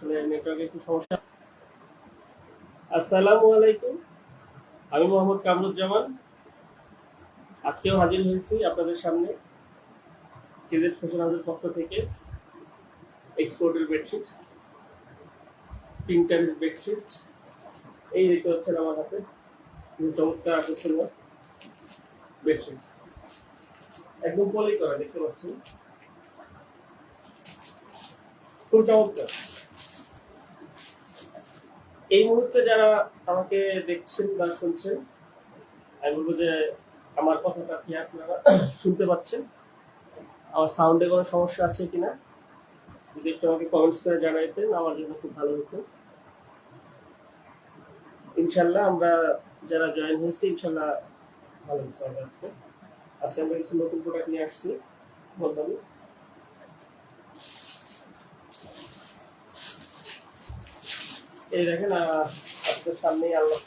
আসলে নেটওয়ার্কে একটু সমস্যা। আসসালামু আলাইকুম, আমি মোহাম্মদ কামরুজ্জামান। আজকেও হাজির হয়েছি আপনাদের সামনে কেজেড ফ্যাশন হাউসের পক্ষ থেকে এক্সপোর্টের বেডশিট, প্রিন্টার বেডশিট। এই দেখতে পাচ্ছেন আমার হাতে চমৎকার আকর্ষণীয় বেডশিট, একদম পলি করা, দেখতে পাচ্ছেন খুব চমৎকার। এই মুহূর্তে যারা আমাকে দেখছেন বা শুনছেন, আমি বলবো যে আমার কথাটা কি আপনারা শুনতে পাচ্ছেন? আমার সাউন্ডে কোনো সমস্যা আছে কিনা যদি একটু আমাকে কমেন্টস করে জানাইতেন, আমার জন্য খুব ভালো হতো। ইনশাল্লাহ আমরা যারা জয়েন হয়েছি ইনশাল্লাহ ভালো কিছু হবে। আজকে আজকে আমরা কিছু নতুন প্রোডাক্ট নিয়ে আসছি বললাম। এই দেখেন আপনাদের সামনেই আল্লাহ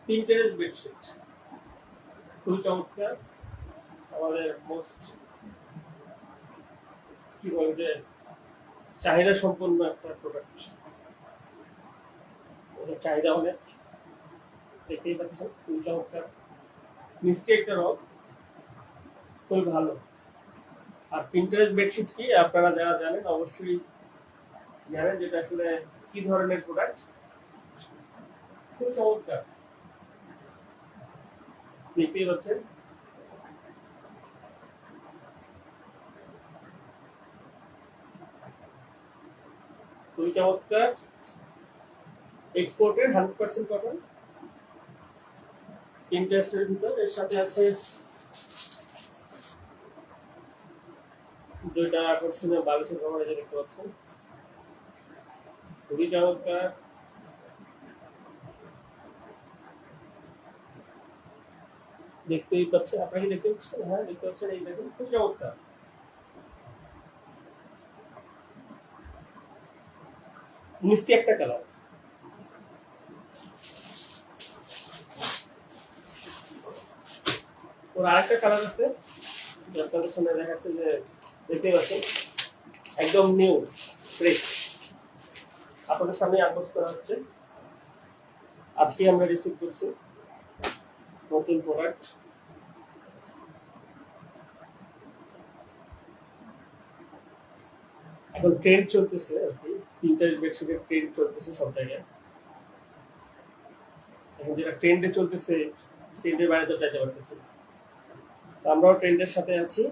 প্রিন্টের বেডশিট, খুবই চমৎকার। আমাদের মোস্ট কি বলে যে চাহিদা সম্পন্ন একটা প্রোডাক্ট, ওদের চাহিদা অনেক, দেখতেই পাচ্ছেন খুবই চমৎকার। মিষ্টি একটা রং, খুবই ভালো। আর প্রিন্টারের বেডশিট কি আপনারা যারা জানেন অবশ্যই জানেন যেটা আসলে কি ধরনের প্রোডাক্ট। খুব চমৎকার, দেখতেই পাচ্ছেন। খুবই চমৎকার, এক্সপোর্টের 100% কটন, ইন্টারেস্টের ভিতর। এর সাথে আছে দুইটা আকর্ষণীয় বালিশের কভার, এই যে দেখতে পাচ্ছেন খুবই চমৎকার। দেখতেই পাচ্ছেন, আপনাকে দেখতে পাচ্ছেন? হ্যাঁ দেখতে পাচ্ছেন, এই দেখুন খুব চমৎকার। মিষ্টি একটা কালার। ওর আরেকটা কালার আছে আপনাদের সামনে দেখাচ্ছে, যে দেখতে পাচ্ছেন একদম নিউ ফ্রেশ আপনাদের সামনে আনবক্স করা হচ্ছে। আজকে আমরা রিসিভ করছি নতুন প্রোডাক্ট। এখন ট্রেন্ড চলতেছে আর কি, প্রিন্টারের বেডশিটের ট্রেন্ড চলতেছে সব জায়গায়। এখন যেটা ট্রেন্ডে চলতেছে, ট্রেন্ডের বাইরে তো যাইতে পারতেছি। আমরাও ট্রেন্ডের সাথে আছি।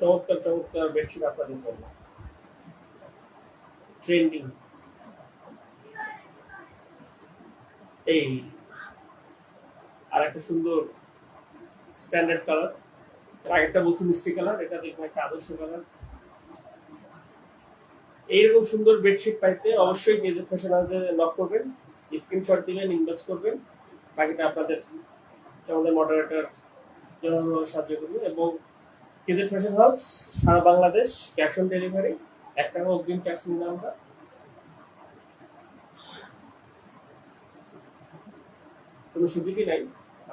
চমৎকার চমৎকার বেডশিট আপনাদের জন্য, ট্রেন্ডিং। এই আর একটা সুন্দর স্ট্যান্ডার্ড কালার, আগেরটা বলছি মিষ্টি কালার, এটা দেখুন একটা আদর্শ কালার। এইরকম সুন্দর বেডশিট পাইতে অবশ্যই কেজেড ফ্যাশন হাউসে নক করবেন, স্ক্রিনশট দিবেন, ইনবক্স করবেন। বাকিটা আপনাদের আমাদের মডারেটর যেভাবে সাহায্য করবে। এবং কেজেড ফ্যাশন হাউস সারা বাংলাদেশ ক্যাশ অন ডেলিভারি, 1 টাকা অগ্রিম ট্যাক্স নিই না আমরা। কোনো সুযোগই নাই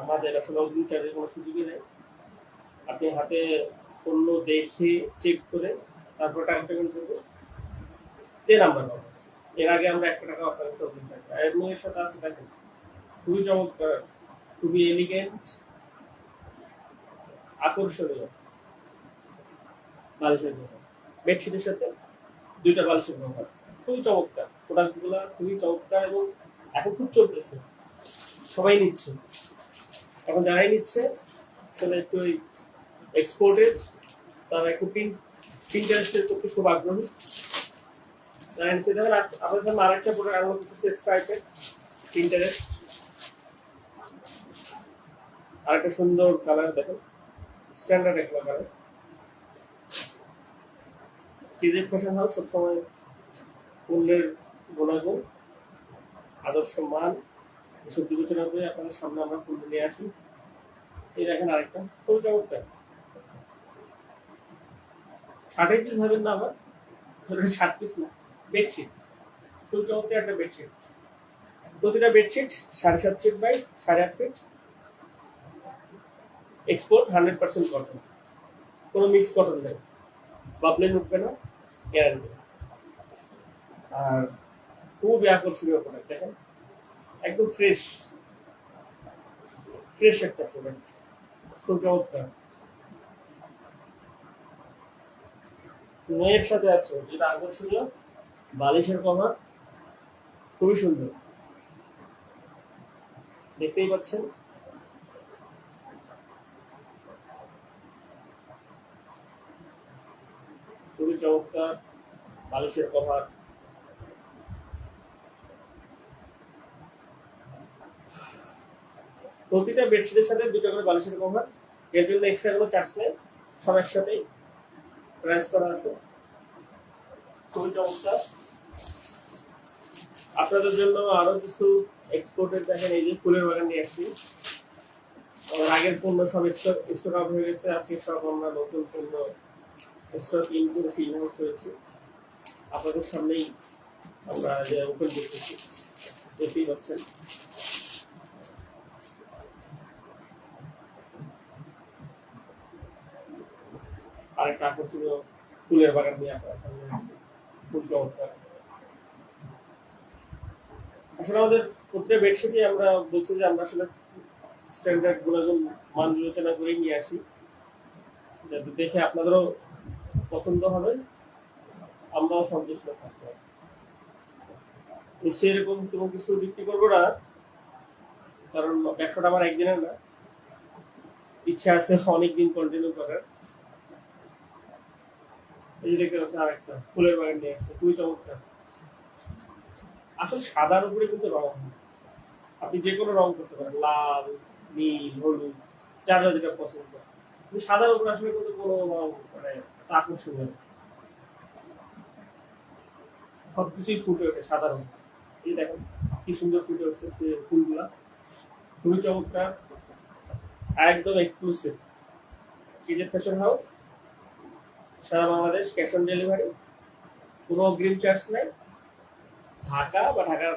আমাদের, আসলে অগ্রিম চার্জের কোনো সুযোগই নাই। আপনি হাতে পণ্য দেখে চেক করে তারপর টাকা পেমেন্ট করবেন, দেন আমরা পাবো। এর আগে আমরা 1 টাকা আপনার কাছে অগ্রিম থাকবে। আর এর সাথে আছে দেখেন খুবই চমৎকার, খুবই এলিগেন্ট, আকর্ষণীয় বালিশের ব্যবহার, বেডশিটের সাথে দুইটা বালিশের ব্যবহার, খুবই চমৎকার। প্রোডাক্টগুলো খুবই চমৎকার এবং এখন খুব চলতেছে, সবাই নিচ্ছে। এখন যারাই নিচ্ছে আসলে একটু ওই এক্সপোর্টের, তারা একটু প্রিন্টারেস্টের করতে খুব আগ্রহী। যারা নিচ্ছে দেখেন আপনাদের সামনে আরেকটা প্রোডাক্ট আরো করতেছে, স্ট্রাইকের প্রিন্টারেস্ট, আরেকটা সুন্দর কালার দেখেন, স্ট্যান্ডার্ড একটা কালার। কেজেড ফ্যাশন হাউস সবসময় পণ্যের গুণাগুণ, আদর্শ মান এসব বিবেচনা করে আপনাদের সামনে আমরা পণ্য নিয়ে আসি। এই দেখেন আরেকটা খুব চমৎকার, 60 পিস ভাবেন না আমার, 60 পিস না, বেডশিট, খুব চমৎকার একটা বেডশিট। প্রতিটা bedsheet 7.5 feet by 8.5 feet, export 100% cotton, কোনো মিক্স কটন নেই, বাবলেন উঠবে না, গ্যারান্টি। আর খুবই আকর্ষণীয় প্রোডাক্ট, দেখেন একদম ফ্রেশ ফ্রেশ একটা প্রোডাক্ট, খুব চমৎকার। এর সাথে আছে যেটা আকর্ষণীয় বালিশের কভার, খুবই সুন্দর, দেখতেই পাচ্ছেন। খুবই চমৎকার বালিশের কভার। প্রতিটা বেডশিটের সাথে 2টা করে বালিশের কভার, এর জন্য এক্সট্রা কোনো চার্জ নেই, সব একসাথেই প্রাইস করা আছে। খুবই চমৎকার। আপনাদের জন্য আরো কিছু এক্সপোর্টের দেখেন, এই যে ফুলের বাগান নিয়ে আসছি। আমার আগের পণ্য সব স্টক আউট হয়ে গেছে, আজকে সব আমরা নতুন পণ্য স্টক ইন করে ইনভেস্ট করেছি। আপনাদের সামনেই আমরা যে ওপেন করতেছি, দেখতেই পাচ্ছেন। আরেকটা আকর্ষণীয় ফুলের বাগান নিয়ে আপনার সামনে আসছি, খুব চমৎকার। আসলে আমাদের প্রতিটা বেডশিটে আমরা বলছি যে আমরা আসলে স্ট্যান্ডার্ড গুণাগুণ মান বিবেচনা করে নিয়ে আসি, যাতে দেখে আপনাদেরও পছন্দ হবে, আমরাও সন্তুষ্ট থাকবো। নিশ্চয়ই এরকম কোনো কিছু বিক্রি করবো না, কারণ ব্যবসাটা আমার একদিনের না, ইচ্ছা আছে অনেকদিন কন্টিনিউ করার। এই যে দেখতে পাচ্ছেন আরেকটা ফুলের বাগান নিয়ে আসছে, খুবই চমৎকার। আসলে সাদার উপরে কিন্তু রং, আপনি যে কোনো রং করতে পারেন, লাল, নীল, হলুদ, যার যা যেটা পছন্দ। কিন্তু সাদার উপরে আসলে কিন্তু কোনো রং মানে আকর্ষণীয় না। সবকিছুই ফুটে ওঠে সাদা রং। এই দেখেন কি সুন্দর ফুটে উঠছে ফুলগুলা, খুবই চমৎকার, একদম এক্সক্লুসিভ। কিজেট ফ্যাশন হাউস, সারা বাংলাদেশ, ক্যাশ অন ডেলিভারি, কোনো অগ্রিম চার্জ নাই। ঢাকা বা ঢাকার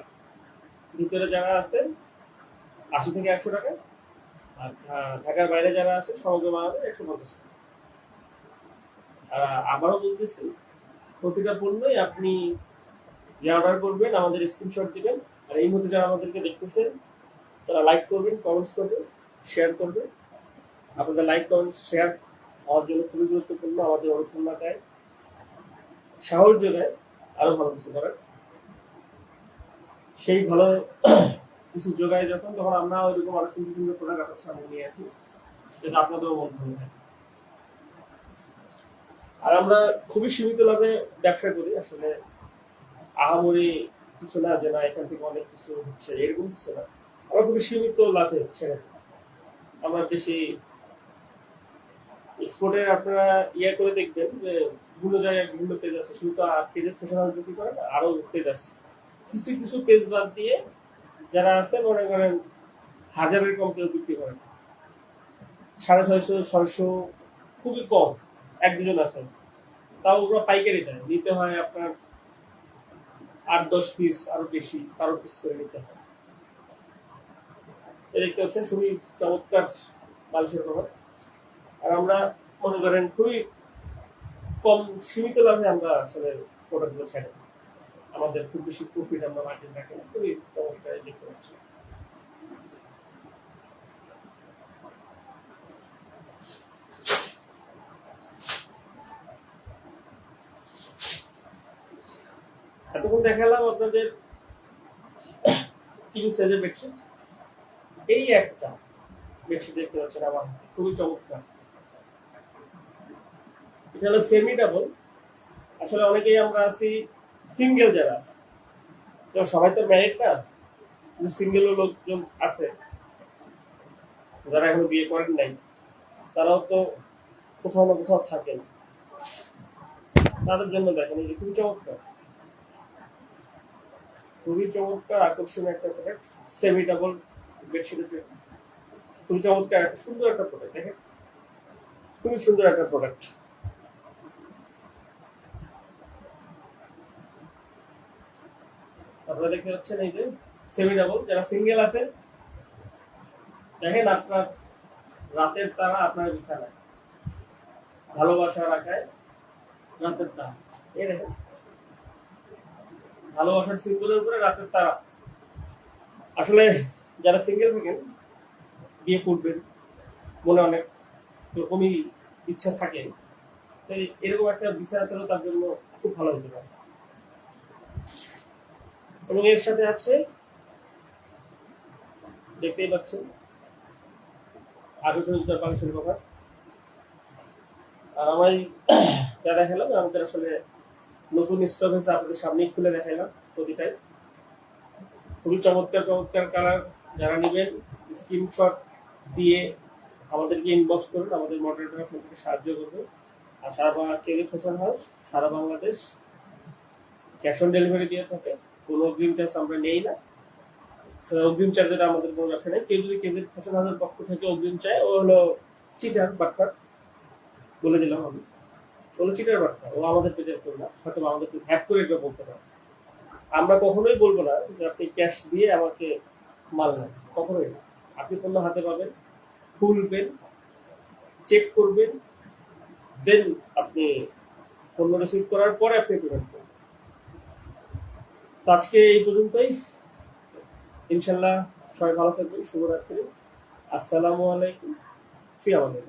ভিতরে যারা আছেন 80 থেকে 100 টাকা, আর ঢাকার বাইরে যারা আছে সমগ্র বাংলাদেশ 150 টাকা। আর আবারও বলতেছি, প্রতিটা পণ্যই আপনি যে অর্ডার করবেন আমাদের স্ক্রিনশট দিবেন। আর এই মুহূর্তে যারা আমাদেরকে দেখতেছেন তারা লাইক করবেন, কমেন্টস করবেন, শেয়ার করবেন। আপনাদের লাইক, কমেন্টস, শেয়ার আমার জন্য খুবই গুরুত্বপূর্ণ, আমাদের অনুপ্রেরণাটায় সাহস যোগায় আরো ভালো কিছু করার। সেই ভালো কিছু যোগায় যখন, তখন আমরা ওইরকম আরো সুন্দর সুন্দর প্রোডাক্ট আপনার সামনে নিয়ে আসি, যেটা আপনাদেরও মন ভালো থাকে। আর আমরা খুবই সীমিত লাভে ব্যবসা করি, আসলে আহামরি কিছু না যে না এখান থেকে অনেক কিছু হচ্ছে, এরকম কিছু না। আমরা খুবই সীমিত লাভে ছেড়ে আমরা বেশি এক্সপোর্টের আপনারা ইয়ে করে দেখবেন যে বিভিন্ন জায়গায় বিভিন্ন পেজ আছে, শুধু তো পেজের ফ্যাশন হাউস বিক্রি করে না, আরো পেজ আছে। কিছু কিছু পেজ বাদ দিয়ে যারা আছে মনে করেন হাজারের কম কেউ বিক্রি করে, 650, 600, খুবই কম, 1-2 জন আছে। তাও ওরা পাইকারি দেয়, নিতে হয় আপনার 8-10 পিস, আরো বেশি 12 পিস করে নিতে হয়। দেখতে পাচ্ছেন খুবই চমৎকার বালিশের কভার। আর আমরা মনে করেন খুবই কম সীমিত লাভে আমরা আসলে প্রোডাক্টগুলো ছাড়ি, আমাদের খুব বেশি প্রফিট আমরা মার্জিন রাখি না, খুবই চমৎকার দেখতে পাচ্ছি। এতক্ষণ দেখালাম আপনাদের 3 সাইজের বেডশিট। এই একটা বেডশিট দেখতে পাচ্ছেন আমার, খুবই চমৎকার। এটা হলো সেমি ডাবল। আসলে অনেকেই আমরা আছি সিঙ্গেল, যারা আছে, সবাই তো ম্যারিড না, কিন্তু সিঙ্গেল লোকজন আছে যারা এখনো বিয়ে করেন নাই, তারাও তো কোথাও না কোথাও থাকেন, তাদের জন্য দেখেন এই যে খুবই চমৎকার, খুবই চমৎকার আকর্ষণীয় একটা প্রোডাক্ট, সেমি ডাবল বেডশিটের জন্য খুবই চমৎকার একটা সুন্দর একটা প্রোডাক্ট। দেখেন খুবই সুন্দর একটা প্রোডাক্ট। আপনারা দেখতে পাচ্ছেন এই যে সেমি ডাবল। যারা সিঙ্গেল আছেন দেখেন আপনার রাতের তারা আপনার বিছানায়, ভালোবাসা রাখায় রাতের তারা। এই দেখেন ভালোবাসার সিম্বলের উপরে রাতের তারা। আসলে যারা সিঙ্গেল থাকেন বিয়ে করবেন মনে অনেক রকমই ইচ্ছা থাকে, তাই এরকম একটা বিছানা ছিল তার জন্য খুব ভালো হতে পারে। এবং এর সাথে আছে দেখতেই পাচ্ছেন আকর্ষণীয় বালিশের কভার। আর আমি যা দেখালাম আমাদের আসলে নতুন স্টক হয়েছে, আপনাদের সামনেই খুলে দেখাইলাম প্রতিটাই। খুবই চমৎকার চমৎকার কালার। যারা নেবেন স্ক্রিনশট দিয়ে আমাদেরকে ইনবক্স করুন, আমাদের মডারেটর আপনাদেরকে সাহায্য করবে। আর কেজি ফ্যাশন হাউস সারা বাংলাদেশ ক্যাশ অন ডেলিভারি দিয়ে থাকে, কোনো অগ্রিম চার্জ আমরা নেই না। অগ্রিম চার্জের আমাদের কোনো ব্যাপার নেই। কেউ যদি কেজি ফ্যাশন হাউসের পক্ষ থেকে অগ্রিম চায় ও হলো চিটার বাটপার, বলে দিলাম আমি, বলো চিটার বাটপার, ও আমাদের পেজের করবে না, হয়তো আমাদেরকে হ্যাক করে এটা বলতে পারে। আমরা কখনোই বলবো না যে আপনি ক্যাশ দিয়ে আমাকে মাল নেন, কখনোই না। আপনি পণ্য হাতে পাবেন, খুলবেন, চেক করবেন, দেন আপনি পণ্য রিসিভ করার পরে আপনি পেমেন্ট করবেন। তো আজকে এই পর্যন্তই। ইনশাল্লাহ সবাই ভালো থাকবেন। শুভরাত্রি। আসসালামু আলাইকুম। ফি আমাদের